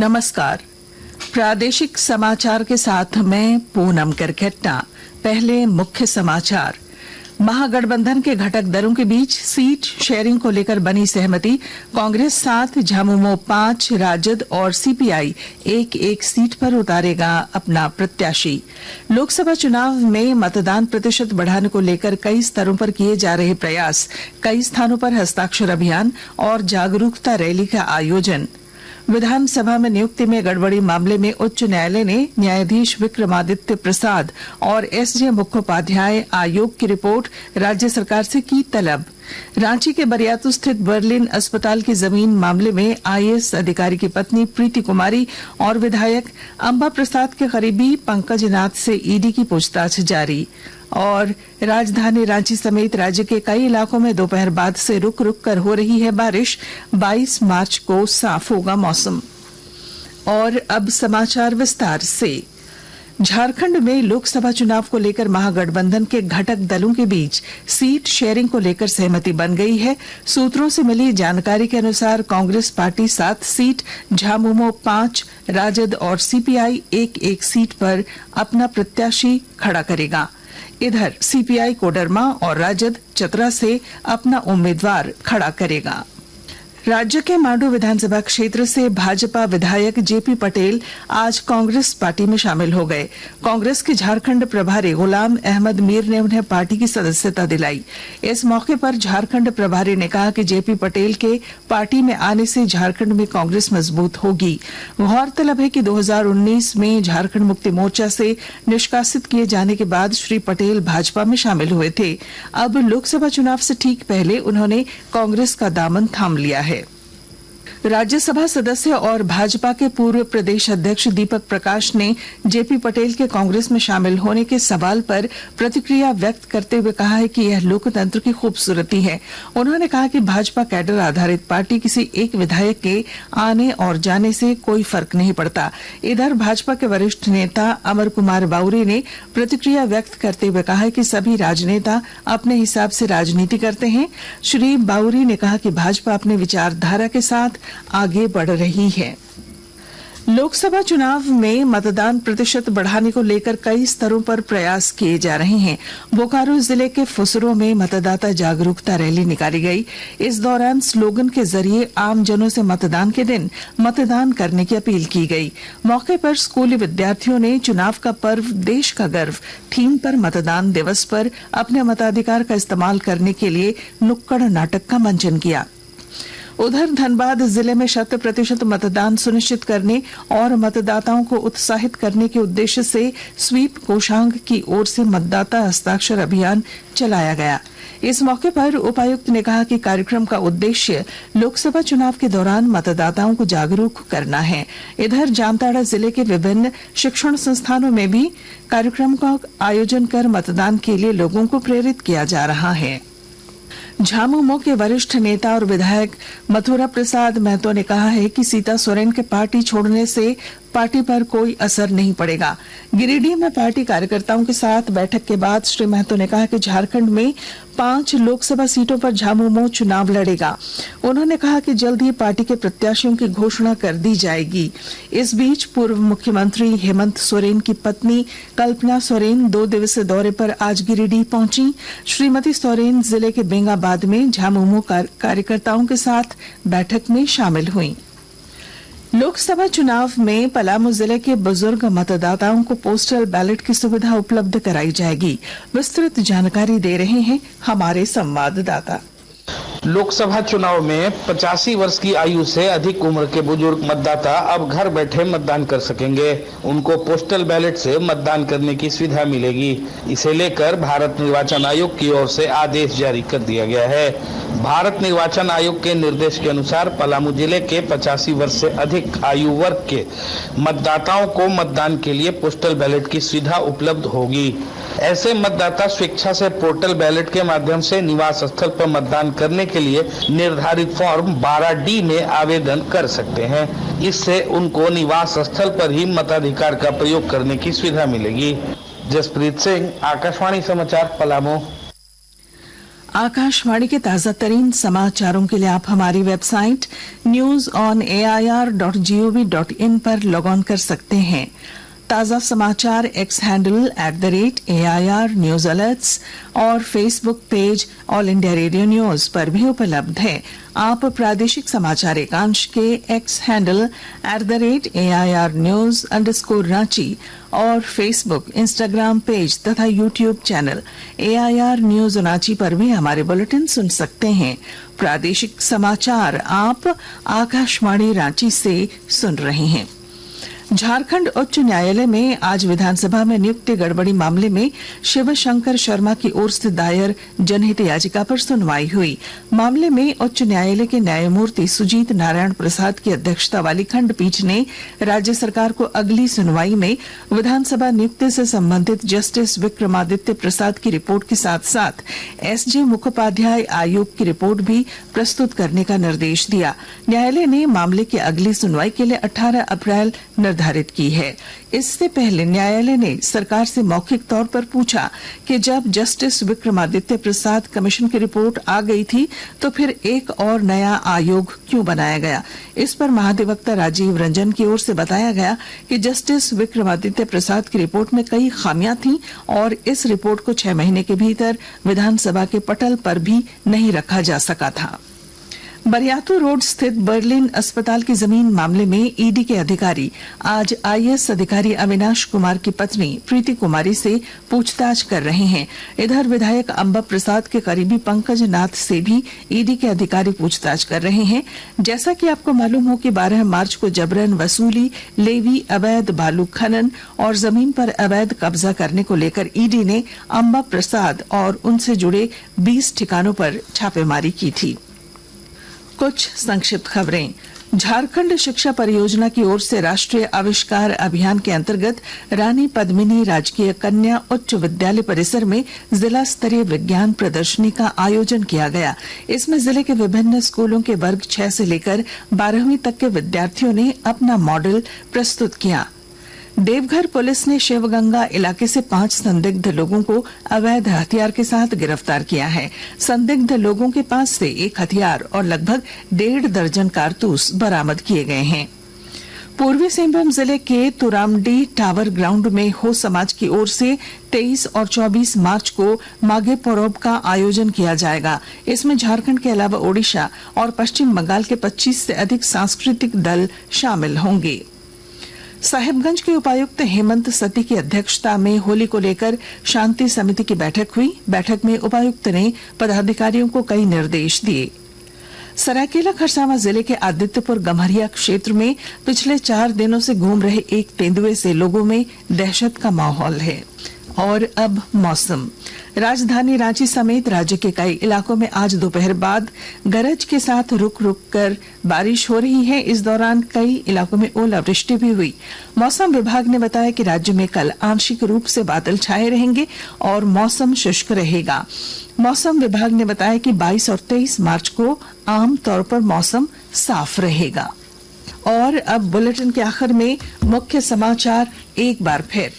नमस्कार। प्रादेशिक समाचार के साथ मैं पूनम करखेट्टा। पहले मुख्य समाचार। महागठबंधन के घटक दलों के बीच सीट शेयरिंग को लेकर बनी सहमति। कांग्रेस 7, झामुमो 5, राजद और सीपीआई एक सीट पर उतारेगा अपना प्रत्याशी। लोकसभा चुनाव में मतदान प्रतिशत बढ़ाने को लेकर कई स्तरों पर किए जा रहे प्रयास। कई स्थानों पर हस्ताक्षर अभियान और जागरूकता रैली का आयोजन। विधानसभा में नियुक्ति में गड़बड़ी मामले में उच्च न्यायालय ने न्यायाधीश विक्रमादित्य प्रसाद और एसजे मुखोपाध्याय आयोग की रिपोर्ट राज्य सरकार से की तलब। रांची के बरियातू स्थित बर्लिन अस्पताल की जमीन मामले में आईएएस अधिकारी की पत्नी प्रीति कुमारी और विधायक अंबा प्रसाद के करीबी पंकज नाथ से ईडी की पूछताछ जारी। और राजधानी रांची समेत राज्य के कई इलाकों में दोपहर बाद से रुक रुक कर हो रही है बारिश। 22 मार्च को साफ होगा मौसम। और अब समाचार विस्तार से। झारखंड में लोकसभा चुनाव को लेकर महागठबंधन के घटक दलों के बीच सीट शेयरिंग को लेकर सहमति बन गई है। सूत्रों से मिली जानकारी के अनुसार कांग्रेस पार्टी 7 सीट, झामुमो 5, राजद और सीपीआई एक सीट पर अपना प्रत्याशी खड़ा करेगा। इधर सीपीआई कोडरमा और राजद चतरा से अपना उम्मीदवार खड़ा करेगा। राज्य के मांडू विधानसभा क्षेत्र से भाजपा विधायक जेपी पटेल आज कांग्रेस पार्टी में शामिल हो गए। कांग्रेस के झारखंड प्रभारी गुलाम अहमद मीर ने उन्हें पार्टी की सदस्यता दिलाई। इस मौके पर झारखंड प्रभारी ने कहा कि जेपी पटेल के पार्टी में आने से झारखंड में कांग्रेस मजबूत होगी। गौरतलब है कि 2019 में झारखंड मुक्ति मोर्चा से निष्कासित किए जाने के बाद श्री पटेल भाजपा में शामिल हुए थे। अब लोकसभा चुनाव से ठीक पहले उन्होंने कांग्रेस का दामन थाम लिया है। राज्यसभा सदस्य और भाजपा के पूर्व प्रदेश अध्यक्ष दीपक प्रकाश ने जेपी पटेल के कांग्रेस में शामिल होने के सवाल पर प्रतिक्रिया व्यक्त करते हुए कहा है कि यह लोकतंत्र की खूबसूरती है। उन्होंने कहा कि भाजपा कैडर आधारित पार्टी किसी एक विधायक के आने और जाने से कोई फर्क नहीं पड़ता। इधर भाजपा के वरिष्ठ नेता अमर कुमार बाउरी ने प्रतिक्रिया व्यक्त करते हुए कहा है कि सभी राजनेता अपने हिसाब से राजनीति करते हैं। श्री बाउरी ने कहा कि भाजपा अपने विचारधारा के साथ आगे बढ़ रही है। लोकसभा चुनाव में मतदान प्रतिशत बढ़ाने को लेकर कई स्तरों पर प्रयास किए जा रहे हैं। बोकारो जिले के फुसरो में मतदाता जागरूकता रैली निकाली गई। इस दौरान स्लोगन के जरिए आम जनों से मतदान के दिन मतदान करने की अपील की गई। मौके पर स्कूली विद्यार्थियों ने चुनाव का पर्व देश का गर्व थीम पर मतदान दिवस पर अपने मताधिकार का इस्तेमाल करने के लिए नुक्कड़ नाटक का मंचन किया। उधर धनबाद जिले में 100% मतदान सुनिश्चित करने और मतदाताओं को उत्साहित करने के उद्देश्य से स्वीप कोषांग की ओर से मतदाता हस्ताक्षर अभियान चलाया गया। इस मौके पर उपायुक्त ने कहा कि कार्यक्रम का उद्देश्य लोकसभा चुनाव के दौरान मतदाताओं को जागरूक करना है। इधर जामताड़ा जिले के विभिन्न शिक्षण संस्थानों में भी कार्यक्रम का आयोजन कर मतदान के लिए लोगों को प्रेरित किया जा रहा है। झामुमो के वरिष्ठ नेता और विधायक मथुरा प्रसाद महतो ने कहा है कि सीता सोरेन के पार्टी छोड़ने से पार्टी पर कोई असर नहीं पड़ेगा। गिरिडीह में पार्टी कार्यकर्ताओं के साथ बैठक के बाद श्री महतो ने कहा कि झारखंड में 5 लोकसभा सीटों पर झामुमो चुनाव लड़ेगा। उन्होंने कहा कि जल्द ही पार्टी के प्रत्याशियों की घोषणा कर दी जाएगी। इस बीच पूर्व मुख्यमंत्री हेमंत सोरेन की पत्नी कल्पना सोरेन 2 दिवसीय दौरे पर आज गिरिडीह पहुंची। श्रीमती सोरेन जिले के बेंगाबाद में झामुमो कार्यकर्ताओं के साथ बैठक में शामिल हुई। लोकसभा चुनाव में पलामू जिले के बुजुर्ग मतदाताओं को पोस्टल बैलेट की सुविधा उपलब्ध कराई जाएगी। विस्तृत जानकारी दे रहे हैं हमारे संवाददाता। लोकसभा चुनाव में 85 वर्ष की आयु से अधिक उम्र के बुजुर्ग मतदाता अब घर बैठे मतदान कर सकेंगे। उनको पोस्टल बैलेट से मतदान करने की सुविधा मिलेगी। इसे लेकर भारत निर्वाचन आयोग की ओर से आदेश जारी कर दिया गया है। भारत निर्वाचन आयोग के निर्देश के अनुसार पलामू जिले के 85 वर्ष से अधिक आयु वर्ग के मतदाताओं को मतदान के लिए पोस्टल बैलेट की सुविधा उपलब्ध होगी। ऐसे मतदाता स्वेच्छा से पोर्टल बैलेट के माध्यम से निवास स्थल पर मतदान करने के लिए निर्धारित फॉर्म 12D में आवेदन कर सकते हैं। इससे उनको निवास स्थल पर ही मताधिकार का प्रयोग करने की सुविधा मिलेगी। जसप्रीत सिंह, आकाशवाणी समाचार, पलामू। आकाशवाणी के ताजा तरीन समाचारों के लिए आप हमारी वेबसाइट newsonair.gov.in पर लॉग ऑन कर सकते हैं। ताजा समाचार X handle @AIR news alerts और Facebook page All India Radio News पर भी उपलब्ध है। आप प्रादेशिक समाचार एकांश के एक्स हैंडल @AIR न्यूज_रांची और फेसबुक, इंस्टाग्राम पेज तथा YouTube channel AIR news Ranchi पर भी हमारे बुलेटिन सुन सकते हैं। प्रादेशिक समाचार आप आकाशवाणी रांची से सुन रहे हैं। झारखंड उच्च न्यायालय में आज विधानसभा में नियुक्ति गड़बड़ी मामले में शिव शंकर शर्मा की ओर से दायर जनहित याचिका पर सुनवाई हुई। मामले में उच्च न्यायालय के न्यायमूर्ति सुजीत नारायण प्रसाद की अध्यक्षता वाली खंडपीठ ने राज्य सरकार को अगली सुनवाई में विधानसभा नियुक्ति से संबंधित जस्टिस विक्रमादित्य प्रसाद की रिपोर्ट के साथ साथ SJ मुखोपाध्याय आयोग की रिपोर्ट भी प्रस्तुत करने का निर्देश दिया। न्यायालय ने मामले की अगली सुनवाई के लिए 18 अप्रैल निर्धारित की है। इससे पहले न्यायालय ने सरकार से मौखिक तौर पर पूछा कि जब जस्टिस विक्रमादित्य प्रसाद कमीशन की रिपोर्ट आ गई थी तो फिर एक और नया आयोग क्यों बनाया गया। इस पर महाधिवक्ता राजीव रंजन की ओर से बताया गया कि जस्टिस विक्रमादित्य प्रसाद की रिपोर्ट में कई खामियां थीं और इस रिपोर्ट को 6 महीने के भीतर विधानसभा के पटल पर भी नहीं रखा जा सका था। बरियातू रोड स्थित बर्लिन अस्पताल की जमीन मामले में ईडी के अधिकारी आज IAS अधिकारी अविनाश कुमार की पत्नी प्रीति कुमारी से पूछताछ कर रहे हैं। इधर विधायक अंबा प्रसाद के करीबी पंकज नाथ से भी ईडी के अधिकारी पूछताछ कर रहे हैं। जैसा कि आपको मालूम हो कि 12 मार्च को जबरन वसूली, लेवी, अवैध बालू खनन और जमीन पर अवैध कब्जा करने को लेकर ईडी ने अंबा प्रसाद और उनसे जुड़े 20 ठिकानों पर छापेमारी की थी। कुछ संक्षिप्त खबरें। झारखंड शिक्षा परियोजना की ओर से राष्ट्रीय आविष्कार अभियान के अंतर्गत रानी पद्मिनी राजकीय कन्या उच्च विद्यालय परिसर में जिला स्तरीय विज्ञान प्रदर्शनी का आयोजन किया गया। इसमें जिले के विभिन्न स्कूलों के वर्ग 6 से लेकर 12वीं तक के विद्यार्थियों ने अपना मॉडल प्रस्तुत किया। देवघर पुलिस ने शिवगंगा इलाके से 5 संदिग्ध लोगों को अवैध हथियार के साथ गिरफ्तार किया है। संदिग्ध लोगों के पास से एक हथियार और लगभग 1.5 दर्जन कारतूस बरामद किए गए हैं। पूर्वी सिंहभूम जिले के तुरामडी टावर ग्राउंड में हो समाज की ओर से 23 और 24 मार्च को माघे पोरब का आयोजन किया जाएगा। इसमें झारखंड के अलावा ओडिशा और पश्चिम बंगाल के 25 से अधिक सांस्कृतिक दल शामिल होंगे। साहिबगंज के उपायुक्त हेमंत सती की अध्यक्षता में होली को लेकर शांति समिति की बैठक हुई। बैठक में उपायुक्त ने पदाधिकारियों को कई निर्देश दिए। सरायकेला खरसावां जिले के आदित्यपुर गम्हरिया क्षेत्र में पिछले 4 दिनों से घूम रहे एक तेंदुए से लोगों में दहशत का माहौल है। और अब मौसम। राजधानी रांची समेत राज्य के कई इलाकों में आज दोपहर बाद गरज के साथ रुक रुक कर बारिश हो रही है। इस दौरान कई इलाकों में ओलावृष्टि भी हुई। मौसम विभाग ने बताया कि राज्य में कल आंशिक रूप से बादल छाए रहेंगे और मौसम शुष्क रहेगा। मौसम विभाग ने बताया कि 22 और 23 मार्च को आमतौर पर मौसम साफ रहेगा। और अब बुलेटिन के आखिर में मुख्य समाचार एक बार फिर।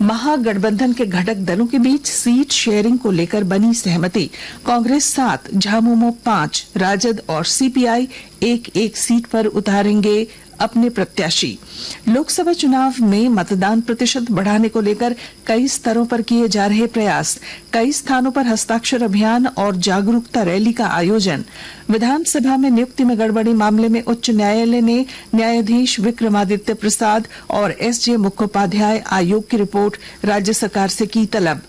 महागठबंधन के घटक दलों के बीच सीट शेयरिंग को लेकर बनी सहमति। कांग्रेस 7, झामुमो 5, राजद और CPI एक सीट पर उतारेंगे अपने प्रत्याशी। लोकसभा चुनाव में मतदान प्रतिशत बढ़ाने को लेकर कई स्तरों पर किए जा रहे प्रयास। कई स्थानों पर हस्ताक्षर अभियान और जागरूकता रैली का आयोजन। विधानसभा में नियुक्ति में गड़बड़ी मामले में उच्च न्यायालय ने न्यायाधीश विक्रमादित्य प्रसाद और SJ मुखोपाध्याय आयोग की रिपोर्ट राज्य सरकार से की तलब।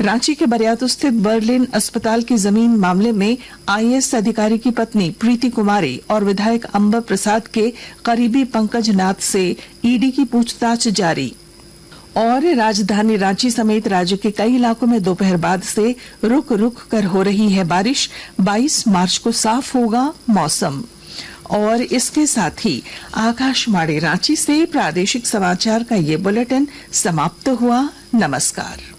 रांची के बरियातू स्थित बर्लिन अस्पताल की जमीन मामले में IAS अधिकारी की पत्नी प्रीति कुमारी और विधायक अंबा प्रसाद के करीबी पंकज नाथ से ईडी की पूछताछ जारी। और राजधानी रांची समेत राज्य के कई इलाकों में दोपहर बाद से रुक रुक कर हो रही है बारिश। 22 मार्च को साफ होगा मौसम। और इसके साथ ही आकाशवाणी रांची से प्रादेशिक समाचार का ये बुलेटिन समाप्त हुआ। नमस्कार।